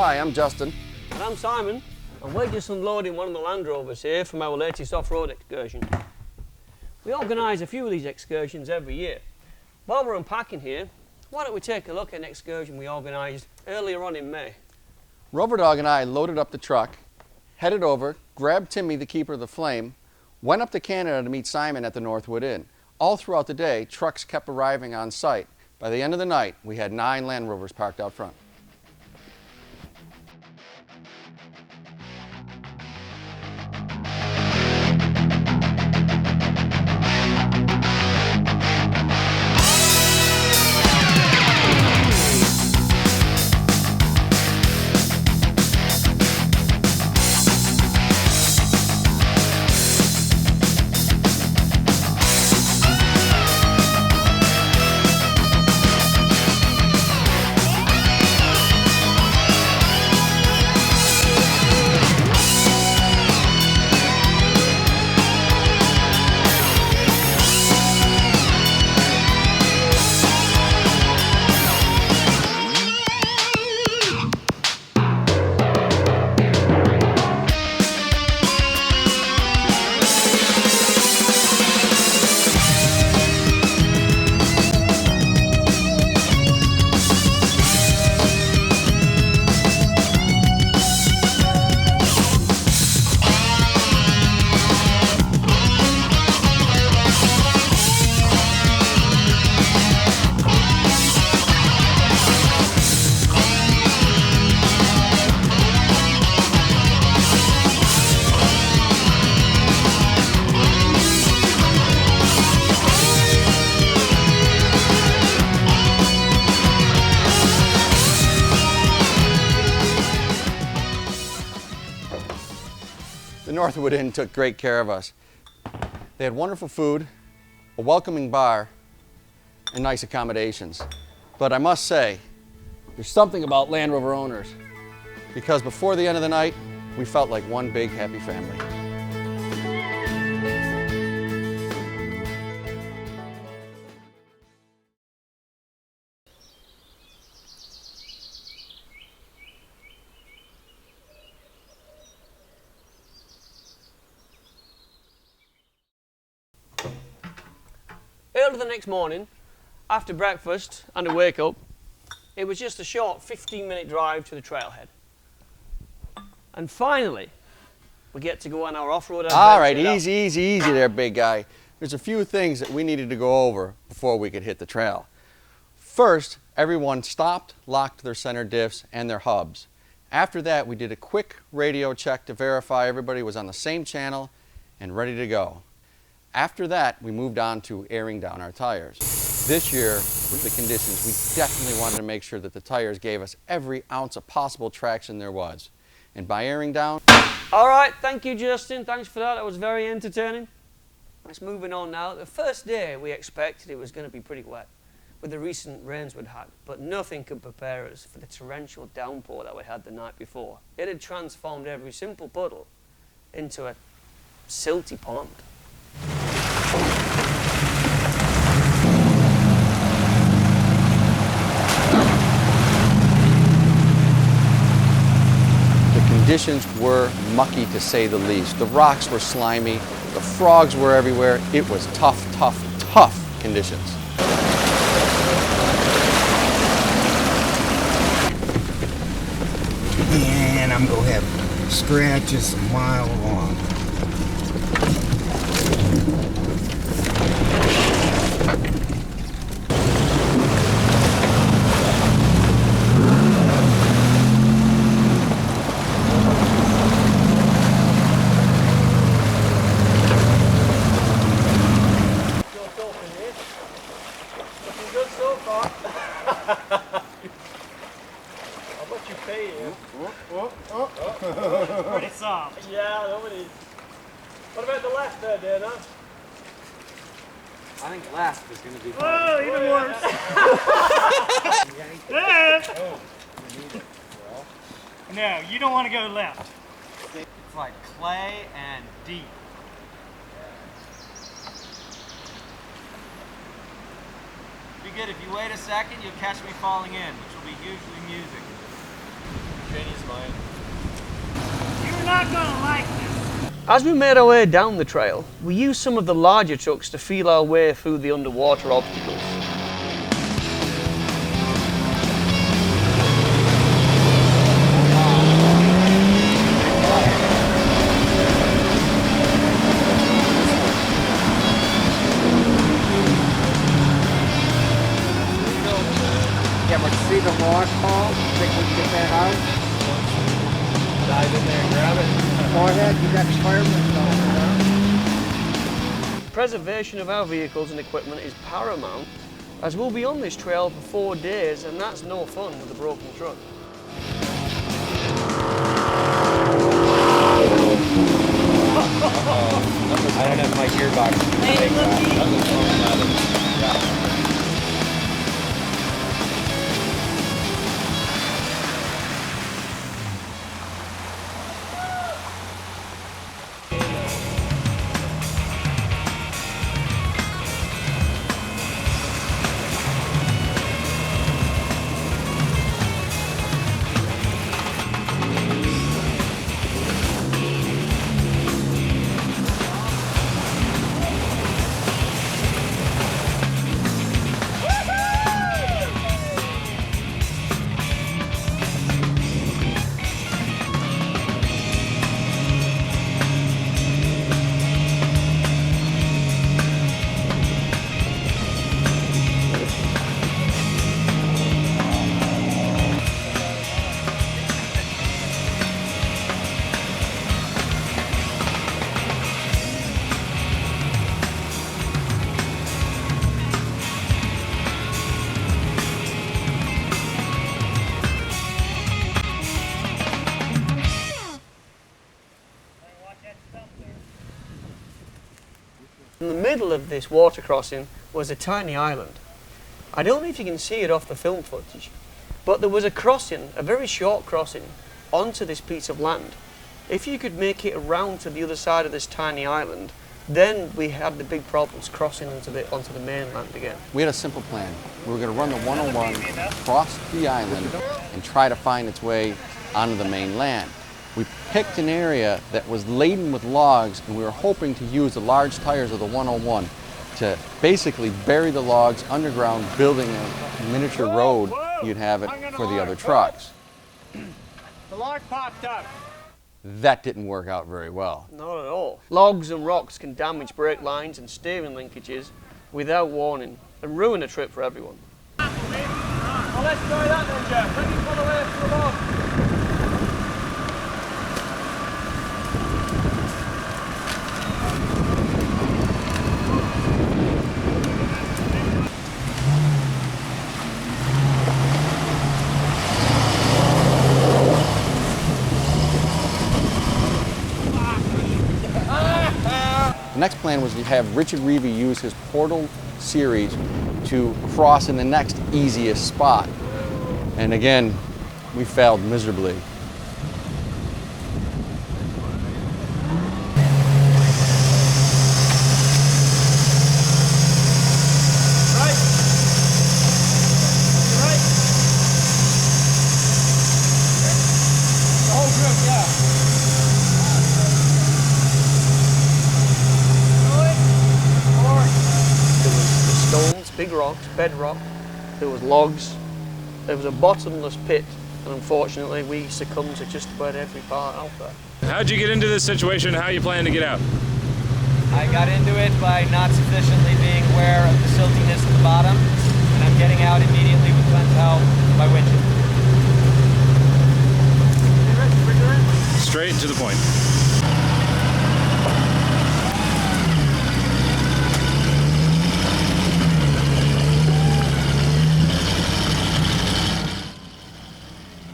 Hi, I'm Justin. And I'm Simon, and we're just unloading one of the Land Rovers here from our latest off-road excursion. We organise a few of these excursions every year. While we're unpacking here, why don't we take a look at an excursion we organised earlier on in May. Rover Dog and I loaded up the truck, headed over, grabbed Timmy, the keeper of the Flame, went up to Canada to meet Simon at the Northwood Inn. All throughout the day, trucks kept arriving on site. By the end of the night, we had 9 Land Rovers parked out front. The Northwood Inn took great care of us. They had wonderful food, a welcoming bar, and nice accommodations. But I must say, there's something about Land Rover owners, because before the end of the night, we felt like one big happy family. Early the next morning, after breakfast and a wake up, it was just a short 15-minute drive to the trailhead. And finally, we get to go on our off-road adventure. All right, easy there, big guy. There's a few things that we needed to go over before we could hit the trail. First, everyone stopped, locked their center diffs and their hubs. After that, we did a quick radio check to verify everybody was on the same channel and ready to go. After that, we moved on to airing down our tires. This year, with the conditions, we definitely wanted to make sure that the tires gave us every ounce of possible traction there was. And by airing down... All right, thank you, Justin. Thanks for that. That was very entertaining. Let's moving on now. The first day, we expected it was going to be pretty wet with the recent rains we'd had, but nothing could prepare us for the torrential downpour that we had the night before. It had transformed every simple puddle into a silty pond. The conditions were mucky, to say the least. The rocks were slimy, the frogs were everywhere. It was tough conditions. And I'm going to have scratches a mile long. Pretty soft. Yeah, nobody. What about the left there, Dana? I think last is going to be fun. Oh, even worse. No, you don't want to go left. It's like clay and deep. Be good if you wait a second, you'll catch me falling in, which will be usually music. You're not gonna like this. As we made our way down the trail, we used some of the larger trucks to feel our way through the underwater obstacles. Yeah, but see the log fall? Think we can get that out? Dive in there and grab it. Go ahead, you got firemen down Preservation of our vehicles and equipment is paramount, as we'll be on this trail for 4 days, and that's no fun with a broken truck. I don't have my gearbox. In the middle of this water crossing was a tiny island. I don't know if you can see it off the film footage, but there was a crossing, a very short crossing, onto this piece of land. If you could make it around to the other side of this tiny island, then we had the big problems crossing onto the mainland again. We had a simple plan. We were going to run the 101 across the island and try to find its way onto the mainland. We picked an area that was laden with logs, and we were hoping to use the large tires of the 101 to basically bury the logs underground, building a miniature road. You'd have it for the other trucks. The log popped up. That didn't work out very well. Not at all. Logs and rocks can damage brake lines and steering linkages without warning and ruin a trip for everyone. Well, let's try that then, Jeff. Let me pull away from the log. The next plan was to have Richard Reevy use his Portal series to cross in the next easiest spot. And again, we failed miserably. Big rocks, bedrock, there was logs, there was a bottomless pit, and unfortunately we succumbed to just about every part out there. How'd you get into this situation? How you plan to get out? I got into it by not sufficiently being aware of the siltiness at the bottom, and I'm getting out immediately with Glenn's help by winching. Straight to the point.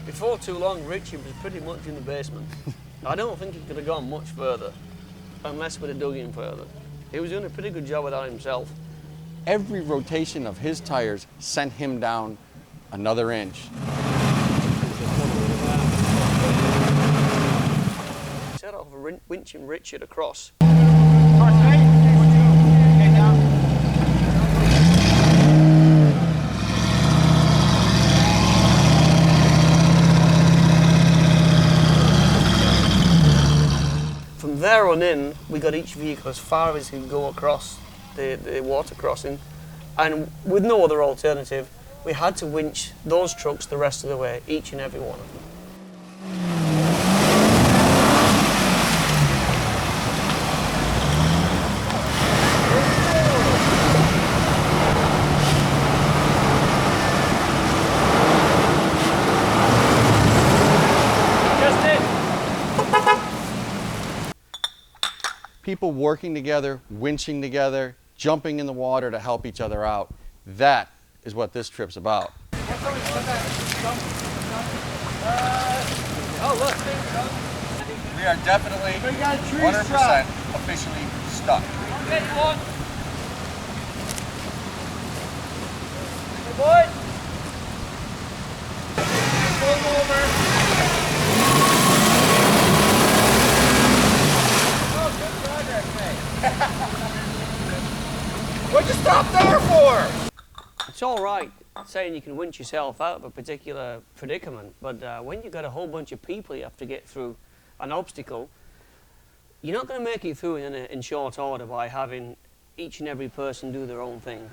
Before too long, Richie was pretty much in the basement. I don't think he could have gone much further, unless we'd have dug in further. He was doing a pretty good job of that himself. Every rotation of his tires sent him down another inch. Set off winching Richard across. got each vehicle as far as it could go across the water crossing, and with no other alternative, we had to winch those trucks the rest of the way, each and every one of them. People working together, winching together, jumping in the water to help each other out. That is what this trip's about. We are definitely 100% officially stuck. What'd you stop there for? It's all right saying you can winch yourself out of a particular predicament, but when you've got a whole bunch of people you have to get through an obstacle, you're not going to make it through in short order by having each and every person do their own thing.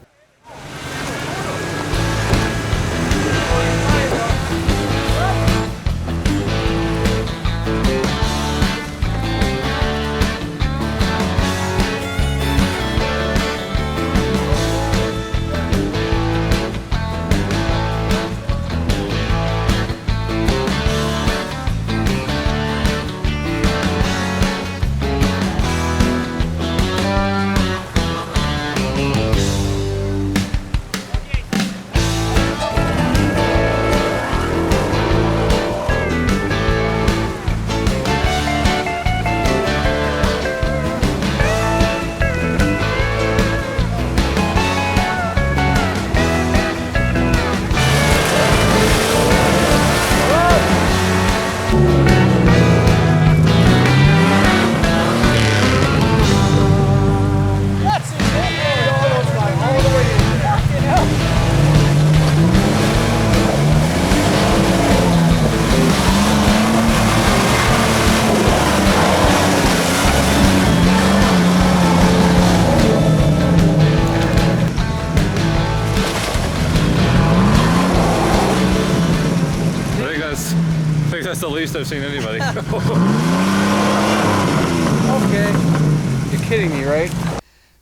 I think that's the least I've seen anybody. Okay. You're kidding me, right?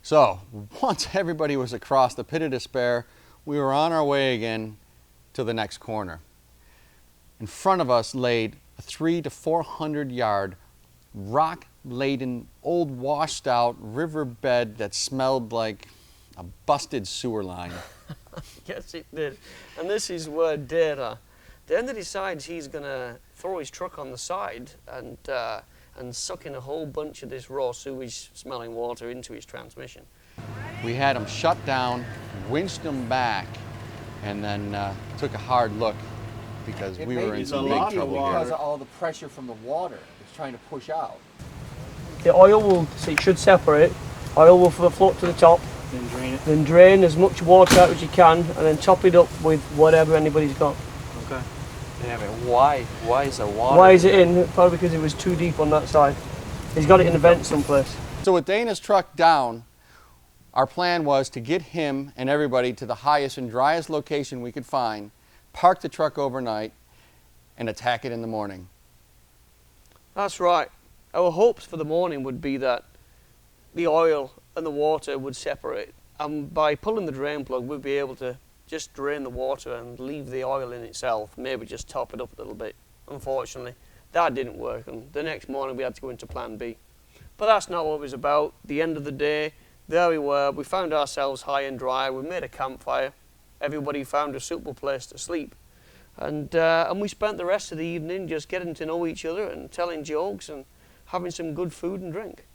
So, once everybody was across the pit of despair, we were on our way again to the next corner. In front of us laid a 300 to 400 yard rock-laden, old washed-out riverbed that smelled like a busted sewer line. Yes, it did. And this is where Data then decides he's going to throw his truck on the side and suck in a whole bunch of this raw sewage-smelling water into his transmission. We had him shut down, winched him back, and then took a hard look because we were in some big trouble because here. of all the pressure from the water it's trying to push out. The oil will, so it should separate, oil will float to the top, Then drain it. then drain as much water out as you can, and then top it up with whatever anybody's got. Okay. Yeah, but why? Why is there water? Why is it in? Probably because it was too deep on that side. He's got it in the vent someplace. So with Dana's truck down, our plan was to get him and everybody to the highest and driest location we could find, park the truck overnight, and attack it in the morning. That's right. Our hopes for the morning would be that the oil and the water would separate, and by pulling the drain plug we'd be able to just drain the water and leave the oil in itself, maybe just top it up a little bit. Unfortunately, that didn't work, and the next morning we had to go into plan B. But that's not what it was about. The end of the day, there we were, we found ourselves high and dry, we made a campfire, everybody found a suitable place to sleep, and we spent the rest of the evening just getting to know each other and telling jokes and having some good food and drink.